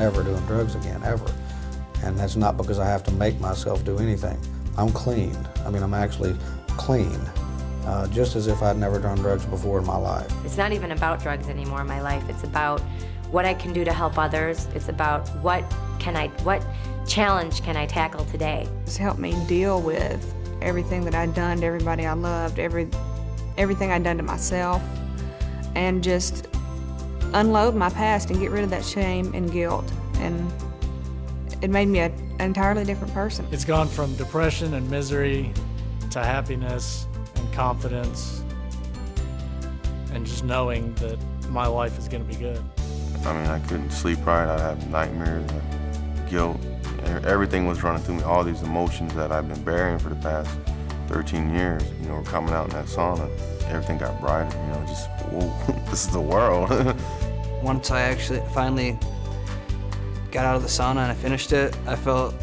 never doing drugs again, ever. And that's not because I have to make myself do anything. I'm clean. I mean, I'm actually clean, just as if I'd never done drugs before in my life. It's not even about drugs anymore in my life. It's about what I can do to help others. It's about what challenge can I tackle today. It's helped me deal with everything that I'd done to everybody I loved, everything I'd done to myself, and just unload my past and get rid of that shame and guilt. And it made me an entirely different person. It's gone from depression and misery to happiness and confidence and just knowing that my life is going to be good. I mean, I couldn't sleep right. I'd have nightmares, guilt. Everything was running through me. All these emotions that I've been bearing for the past 13 years, you know, were coming out in that sauna. Everything got brighter, you know, just, whoa, this is the world. Once I actually finally got out of the sauna and I finished it, I felt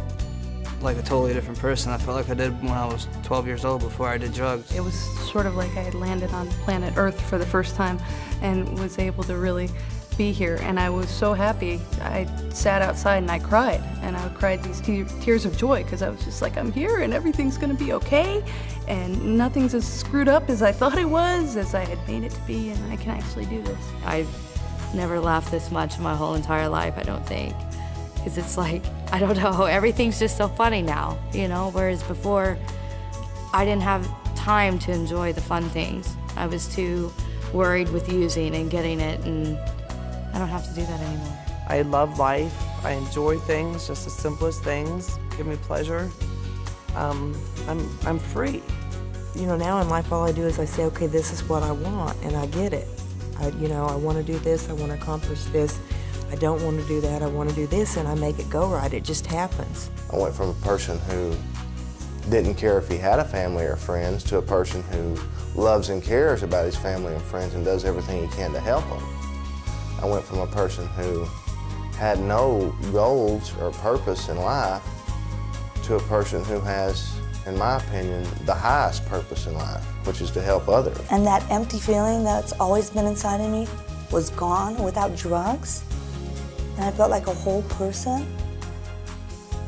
like a totally different person. I felt like I did when I was 12 years old before I did drugs. It was sort of like I had landed on planet Earth for the first time and was able to really be here, and I was so happy. I sat outside and I cried, and I cried these tears of joy because I was just like, I'm here and everything's gonna be okay, and nothing's as screwed up as I thought it was, as I had made it to be, and I can actually do this. I've never laughed this much in my whole entire life, I don't think. Because it's like, I don't know, everything's just so funny now, you know, whereas before I didn't have time to enjoy the fun things. I was too worried with using and getting it, and I don't have to do that anymore. I love life. I enjoy things, just the simplest things give me pleasure. I'm free. You know, now in life all I do is I say, okay, this is what I want, and I get it. I want to do this, I want to accomplish this. I don't want to do that, I want to do this, and I make it go right. It just happens. I went from a person who didn't care if he had a family or friends to a person who loves and cares about his family and friends and does everything he can to help them. I went from a person who had no goals or purpose in life to a person who has, in my opinion, the highest purpose in life, which is to help others. And that empty feeling that's always been inside of me was gone without drugs, and I felt like a whole person.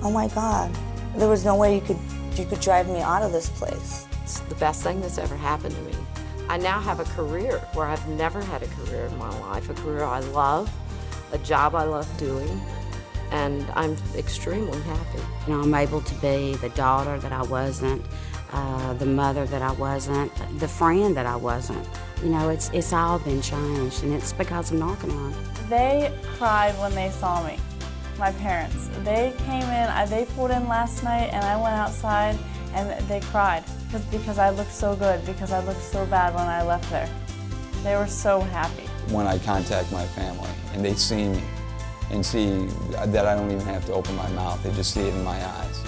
Oh my God, there was no way you could drive me out of this place. It's the best thing that's ever happened to me. I now have a career where I've never had a career in my life, a career I love, a job I love doing, and I'm extremely happy. You know, I'm able to be the daughter that I wasn't, the mother that I wasn't, the friend that I wasn't. You know, it's all been changed, and it's because of Narconon. They cried when they saw me, my parents. They came in, they pulled in last night, and I went outside, and they cried because I looked so good, because I looked so bad when I left there. They were so happy. When I contact my family and they see me and see that I don't even have to open my mouth, they just see it in my eyes.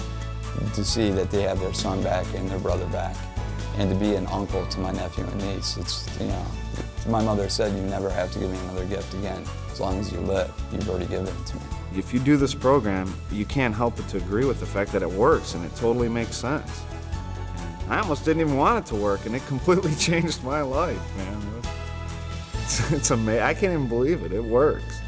To see that they have their son back and their brother back, and to be an uncle to my nephew and niece, it's, you know, my mother said you never have to give me another gift again. As long as you live, you've already given it to me. If you do this program, you can't help but to agree with the fact that it works, and it totally makes sense. I almost didn't even want it to work, and it completely changed my life, man. It's amazing. I can't even believe it. It works.